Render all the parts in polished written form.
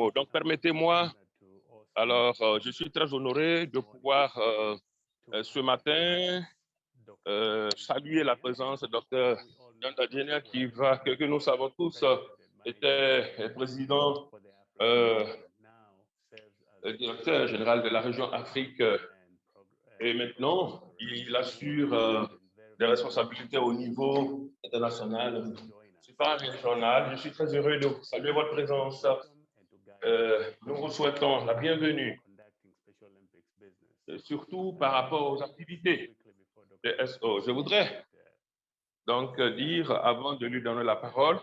mots. Donc, permettez-moi, alors, je suis très honoré de pouvoir ce matin saluer la présence de Dr. Daniel que nous savons tous, était président, directeur général de la région Afrique et maintenant, il assure des responsabilités au niveau international, suprarégional. Je suis très heureux de saluer votre présence. Nous vous souhaitons la bienvenue, surtout par rapport aux activités de SO. Je voudrais donc dire, avant de lui donner la parole,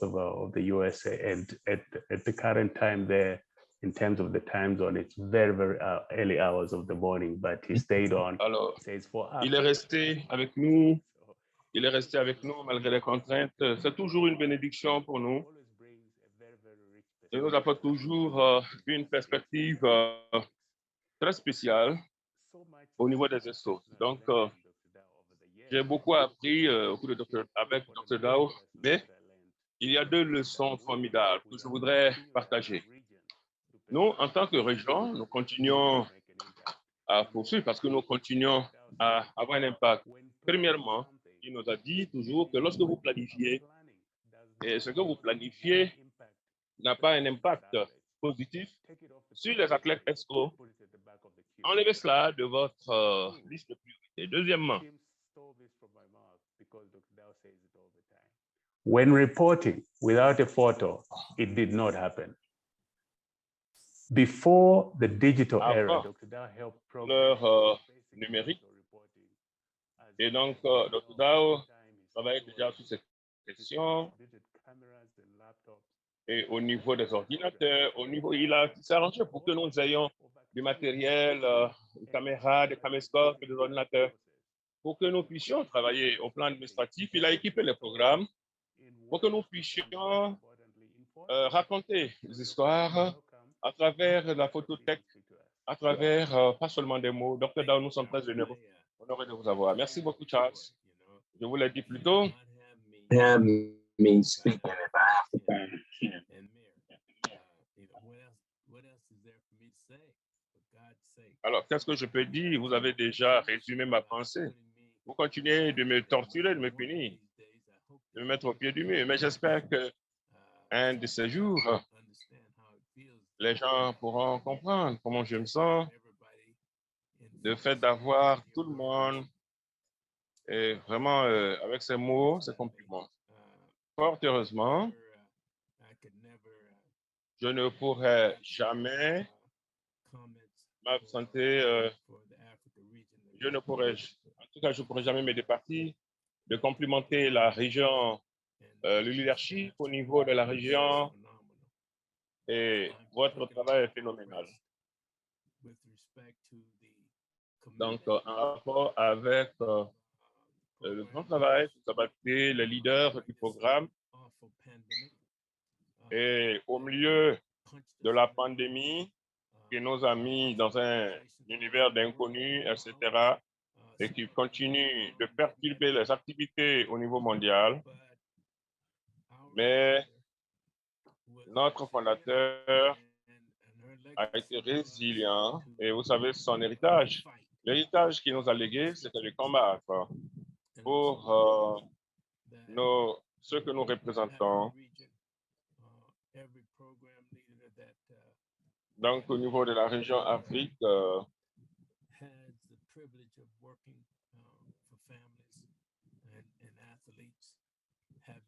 of the USA, and at the current time there, in terms of the time zone, it's very early hours of the morning, but he stayed on. Alors, il est resté avec nous. Il est resté avec nous malgré les contraintes. C'est toujours une bénédiction pour nous. Il nous apporte toujours une perspective très spéciale au niveau des SO. Donc, j'ai beaucoup appris avec Dr. Dao, mais il y a deux leçons formidables que je voudrais partager. Nous, en tant que région, nous continuons à poursuivre parce que nous continuons à avoir un impact. Premièrement, il nous a dit toujours que lorsque vous planifiez, et ce que vous planifiez n'a pas un impact positif sur les athlètes SO, enlevez cela de votre liste de priorités. Deuxièmement, when reporting without a photo, it did not happen. Before the digital era, Dr. Dao helped l'heure numérique. Et donc, Dr. Dao travaille déjà sur ces questions. Et au niveau des ordinateurs, il s'est arrangé pour que nous ayons du matériel, des caméras, des caméscopes et des ordinateurs, pour que nous puissions travailler au plan administratif. Il a équipé les programmes pour que nous puissions raconter des histoires à travers la photothèque, à travers pas seulement des mots. Dr. Dao, nous sommes très honorés de vous avoir. Merci beaucoup, Charles. Je vous l'ai dit plus tôt. Me speaking if I have to be. Alors, qu'est-ce que je peux dire? Vous avez déjà résumé ma pensée. Vous continuez de me torturer, de me punir, de me mettre au pied du mur. Mais j'espère qu'un de ces jours, les gens pourront comprendre comment je me sens. Le fait d'avoir tout le monde et vraiment avec ces mots, ces compliments. Fort heureusement, je ne pourrai jamais m'absenter, en tout cas, je ne pourrai jamais me départir de complimenter la région, le leadership au niveau de la région, et votre travail est phénoménal. Donc, en rapport avec le grand travail, vous avez été le leader du programme, et au milieu de la pandémie qui nous a mis dans un univers d'inconnus, etc., et qui continue de perturber les activités au niveau mondial. Mais notre fondateur a été résilient et vous savez son héritage. L'héritage qu'il nous a légué, c'était de combattre pour ceux que nous représentons. Donc, au niveau de la région Afrique,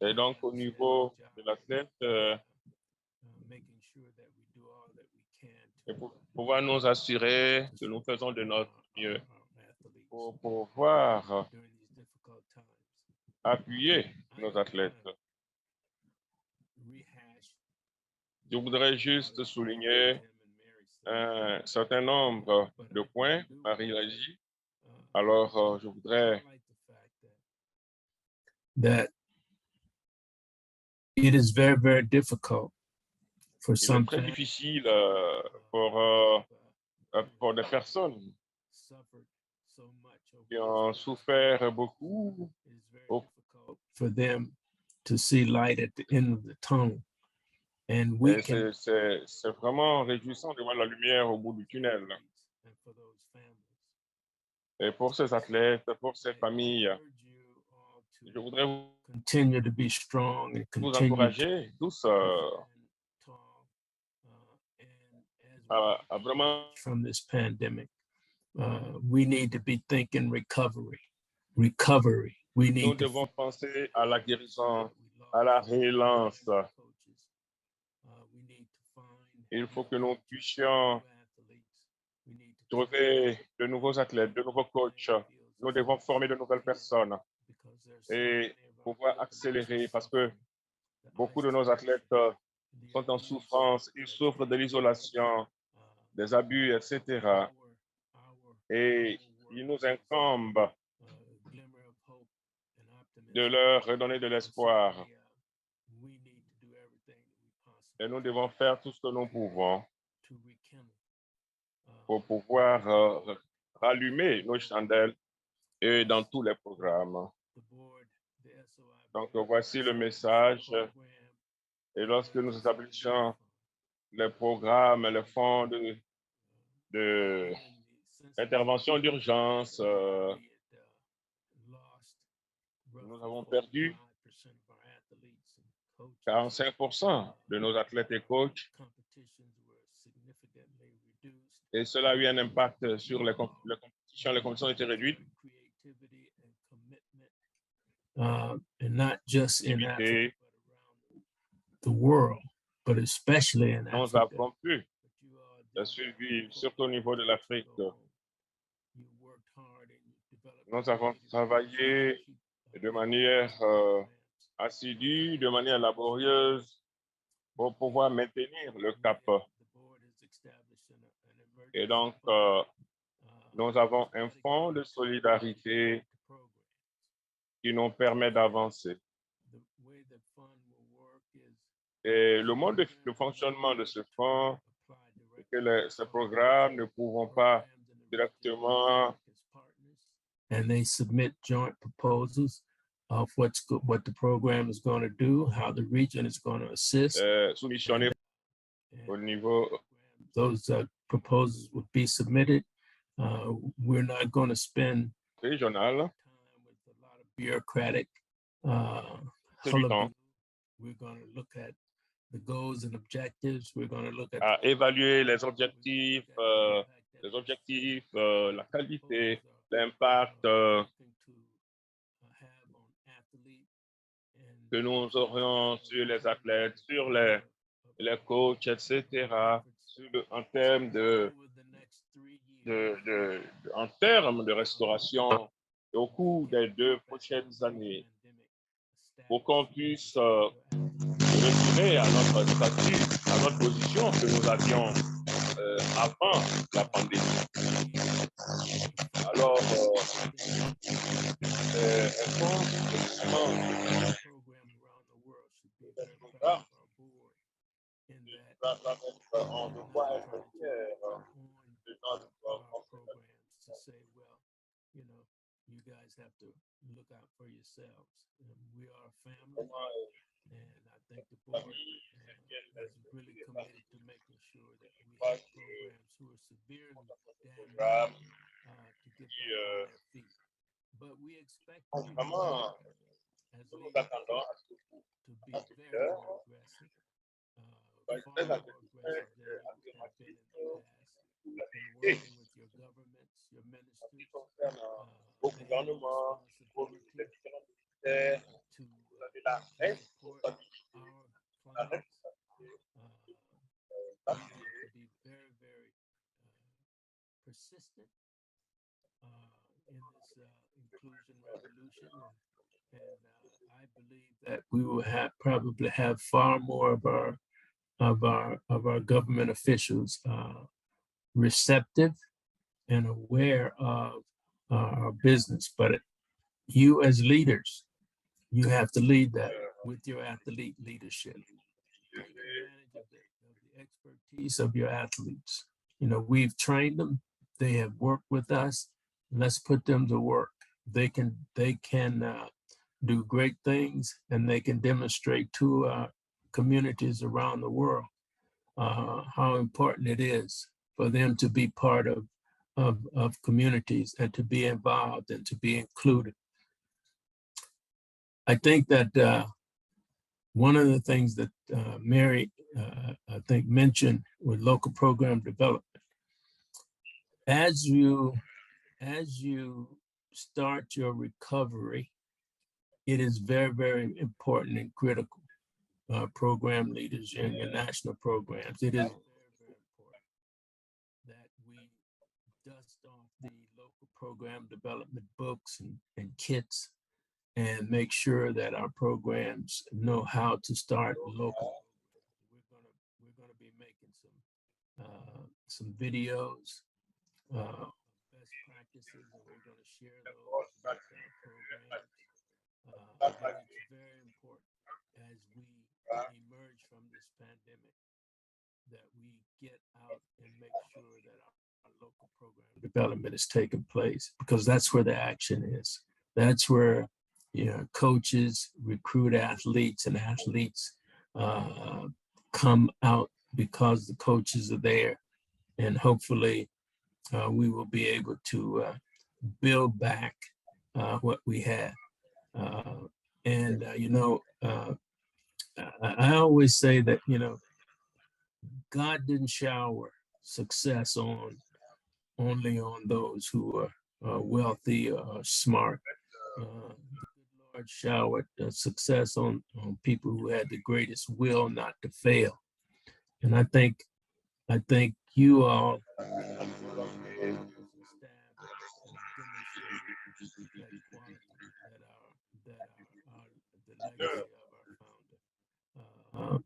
et donc au niveau de l'athlète, et pour pouvoir nous assurer que nous faisons de notre mieux pour pouvoir appuyer nos athlètes. Je voudrais juste souligner un certain nombre de points, Marie l'a dit. Alors, je voudrais that it is very difficult for some. Il est très difficile pour des personnes qui ont souffert beaucoup. For them to see light at the end of the tunnel And we Et can c'est vraiment réjouissant de voir la lumière au bout du tunnel. and for those families. Et pour ces athlètes, pour ces I familles, urge you all je to voudrais vous continue to be strong and continue to encourager tous stand tall. And as we à vraiment from this pandemic, we need to be thinking recovery. Recovery. We nous need to devons penser à la guérison, we lost à la relance. coaches. We need to find Il faut que new nous coaches, puissions new athletes. We need to trouver de nouveaux athlètes, de nouveaux coachs. Nous devons former de nouvelles personnes because there's so et many of our pouvoir athletes accélérer parce que the beaucoup de nos athlètes sont en souffrance, ils souffrent de l'isolation, des abus, etc. Et il nous incombe glimmer of hope and optimism. de leur redonner de l'espoir. We need to do everything that we possibly Et nous devons faire tout ce que nous pouvons to rekindle. pour pouvoir rallumer nos chandelles et dans tous les programmes. The board, the SOI Donc board, voici le message. program, Et lorsque nous établissons les programmes, les fonds de intervention d'urgence, nous avons perdu 45% de nos athlètes et coachs. Et cela a eu un impact sur les compétitions. Les compétitions étaient réduites. And not just in Africa, Et the world, but especially in nous Africa. avons pu suivre, surtout au niveau de l'Afrique. Nous avons travaillé de manière assidue, de manière laborieuse pour pouvoir maintenir le cap. Et donc, nous avons un fonds de solidarité qui nous permet d'avancer. Et le mode de fonctionnement de ce fonds, c'est que ces programmes ne pourront pas directement and they submit joint proposals of what the program is going to do, how the region is going to assist. soumissionner au niveau Those proposals would be submitted. We're not going to spend régional. time with a lot of bureaucratic C'est du temps we're going to look at the goals and objectives. We're going to look at à évaluer les objectifs, la qualité, l'impact que nous aurions sur les athlètes, sur les coachs, etc. En termes en termes de restauration au cours des 2 prochaines années pour qu'on puisse retourner à notre statut, à notre position que nous avions avant la pandémie. Alors, on doit être fier de notre programs to say, well, you know, you guys have to look out for yourselves. We are a family, and I think the board is really committed to making sure that we have programs who are severely damaged to get back on their feet. But we expect you as leaders to be very more aggressive. Far more aggressive than you have been in the past. And working with your governments, your ministers, au gouvernement, aux différents ministères, to vous avez la support our clients. We have to be very, very persistent in this inclusion revolution, and I believe that we will probably have far more of our government officials receptive and aware of our business. But you as leaders, you have to lead that with your athlete leadership. Take advantage of the expertise of your athletes. You know, we've trained them. They have worked with us. Let's put them to work. They can do great things, and they can demonstrate to communities around the world, how important it is for them to be part of communities and to be involved and to be included. I think that one of the things that Mary, I think, mentioned with local program development, as you start your recovery, it is very, very important and critical. Program leaders in your national programs, it is very, very important that we dust off the local program development books and kits and make sure that our programs know how to start local. We're gonna be making some videos, best practices, and we're gonna share those with our programs. But it's very important as we emerge from this pandemic that we get out and make sure that our local program development is taking place, because that's where the action is. That's where coaches recruit athletes, and athletes come out because the coaches are there, and hopefully we will be able to build back what we had. I always say that, God didn't shower success only on those who are wealthy or smart. The Lord showered success on people who had the greatest will not to fail. And I think you all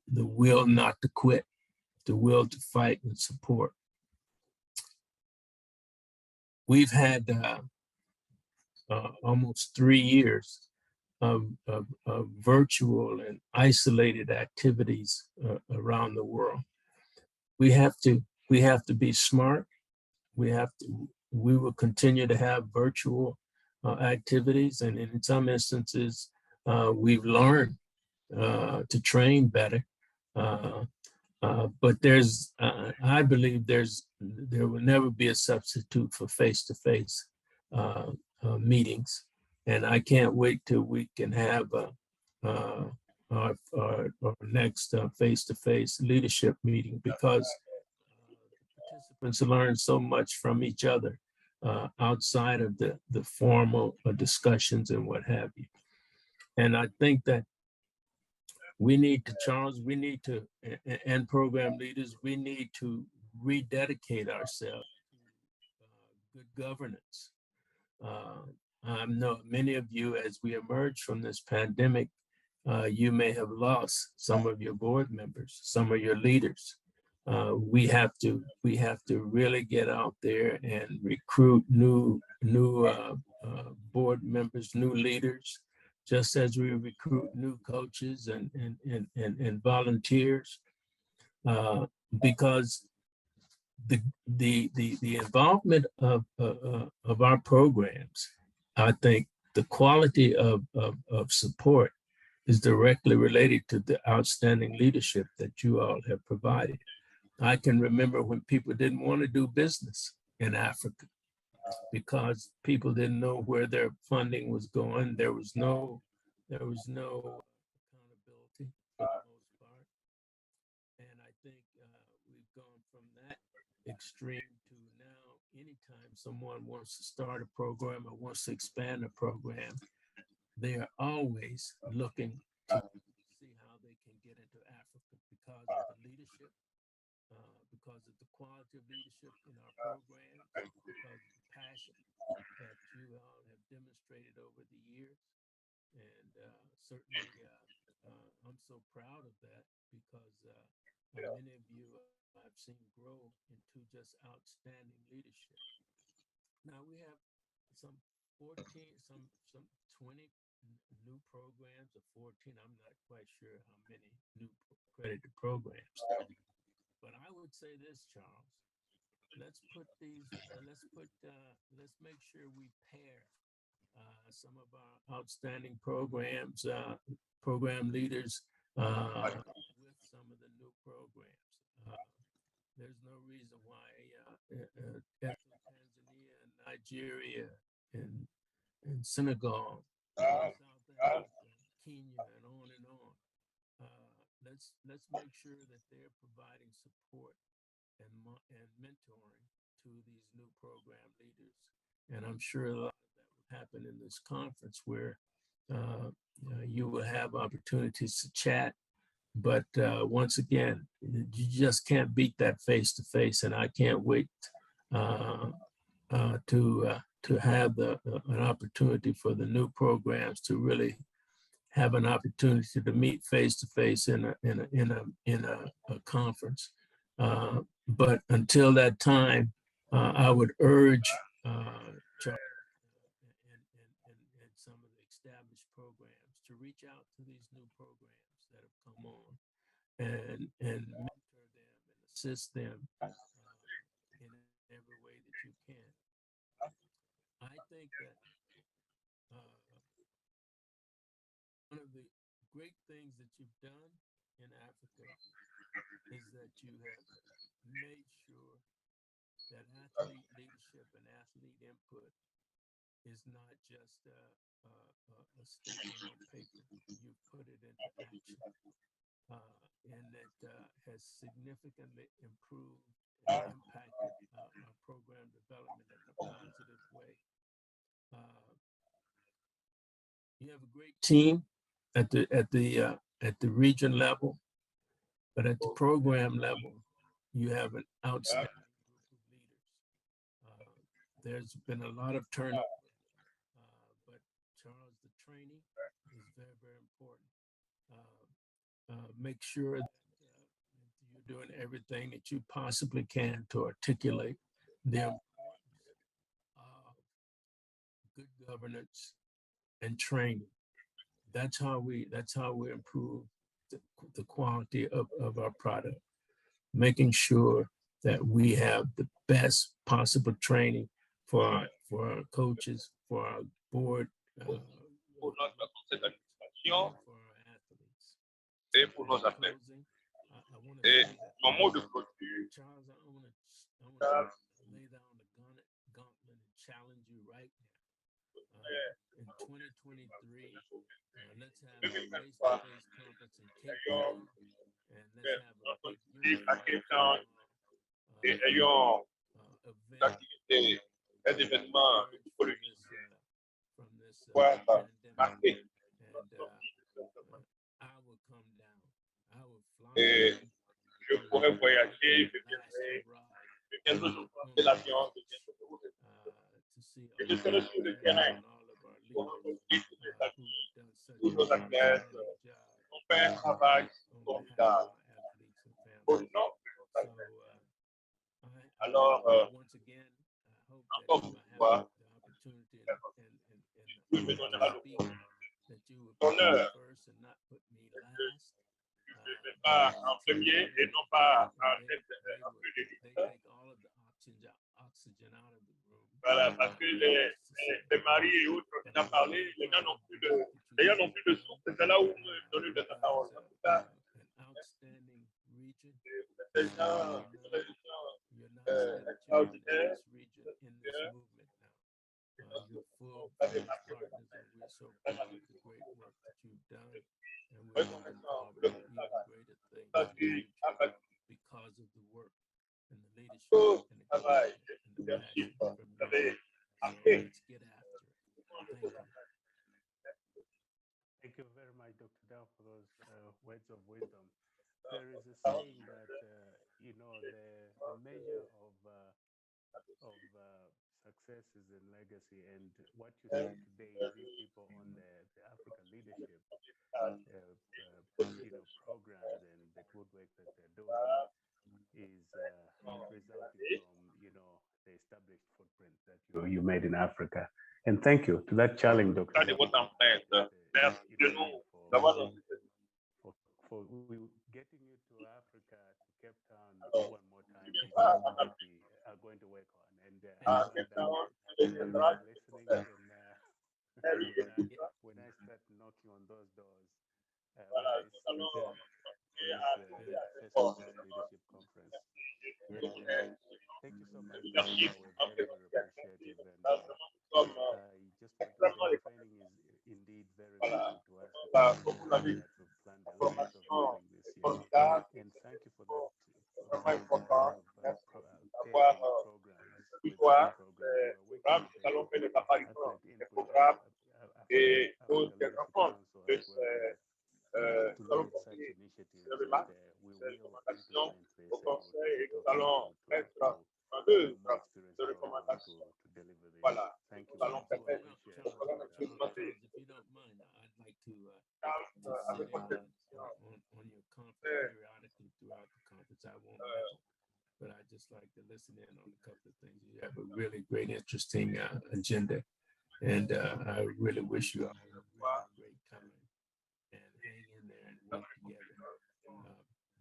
the will not to quit, the will to fight and support. We've had almost 3 years of virtual and isolated activities around the world. We have to be smart. We will continue to have virtual activities, and in some instances, we've learned to train better. But I believe there will never be a substitute for face-to-face meetings, and I can't wait till we can have our next face-to-face leadership meeting, because participants learn so much from each other outside of the formal discussions and what have you. And I think that we need to, Charles, and program leaders, we need to rededicate ourselves to good governance. I know many of you, as we emerge from this pandemic, you may have lost some of your board members, some of your leaders. We have to really get out there and recruit new board members, new leaders, just as we recruit new coaches and volunteers, because the involvement of our programs, I think the quality of support is directly related to the outstanding leadership that you all have provided. I can remember when people didn't want to do business in Africa because people didn't know where their funding was going. There was no accountability for the most part. And I think we've gone from that extreme to now, anytime someone wants to start a program or wants to expand a program, they are always looking to see how they can get into Africa because of the leadership, because of the quality of leadership in our programs, because of the passion that you all have demonstrated over the years. And certainly, I'm so proud of that, because many of you I've seen grow into just outstanding leadership. Now we have some 14, some 20 new programs, or 14. I'm not quite sure how many new accredited programs. But I would say this, Charles. Let's make sure we pair some of our outstanding programs, program leaders, with some of the new programs. There's no reason why Tanzania and Nigeria and Senegal, South Africa, Kenya, and on and on. Let's make sure that they're providing support and mentoring to these new program leaders. And I'm sure a lot of that will happen in this conference where you will have opportunities to chat. But once again, you just can't beat that face to face. And I can't wait to have an opportunity for the new programs to really have an opportunity to meet face to face in a conference. But until that time, I would urge Charles and some of the established programs to reach out to these new programs that have come on and mentor them and assist them in every way that you can. I think that one of the great things that you've done in Africa is that you have made sure that athlete leadership and athlete input is not just a statement on paper. You put it into action, and that has significantly improved and impacted our program development in a positive way. You have a great team at the region level, but at the program level, you have an outstanding group of leaders. There's been a lot of turnover, but Charles, the training is very, very important. Make sure that you're doing everything that you possibly can to articulate the importance of good governance and training. That's how we improve the quality of our product, making sure that we have the best possible training for our coaches, for our board, for our athletes. Et pour nos athlètes. Et mon mot de clôture. Charles, I want to lay down the gauntlet and challenge you right now. In 2023, let's have a face-to-face conference in Cape Town, and let's have a big Cape Town et ayons d'activités, un événement politique marqué. Et je pourrais voyager, je viendrai de l'avion, et je serai sur le terrain pour rencontrer tous nos athlètes. On fait un travail formidable au nom de nos athlètes. Alors, encore une fois, je me donnerai l'honneur. Je ne vais pas en premier et non pas en tête un peu d'éditeur. Voilà, parce que les maris et autres qui ont parlé, les gars n'ont plus de souffle. C'est là où on me donne de la parole. En tout cas, des gens extraordinaires. Because of the work and the leadership and the leadership. Let's get after it. Thank you very much, Dr. Dow, for those words of wisdom. There is a saying that the measure of success is in legacy, and what you see today, these people on the African leadership programs and the good work that they're doing is resulting from the established footprint that you made in Africa. And thank you to that challenge, Dr. For getting you to Africa, to Cape Town one more time is something that we are going to work on. And listening and when I start knocking on those doors, this Festival Leadership Conference. Thank you so much. We're very, very appreciative. And I just want to say training is indeed very important to us because we've planned a lot of training this year. And thank you for that. Tailoring programs with programs. We were working with the athlete input Africa Leadership Council as well to lead such initiatives, and we will implement this and we'll talk to Mots program to deliver this. Thank you. Charles, if you don't mind, I'd like to sit in on your conference periodically throughout the conference. I won't mention, but I just like to listen in on a couple of things. You have a really great, interesting agenda, and I really wish you all a really great time. And hang in there and work together.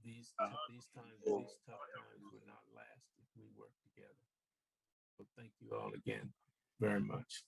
These times, these tough times will not last if we work together. So thank you all again very much.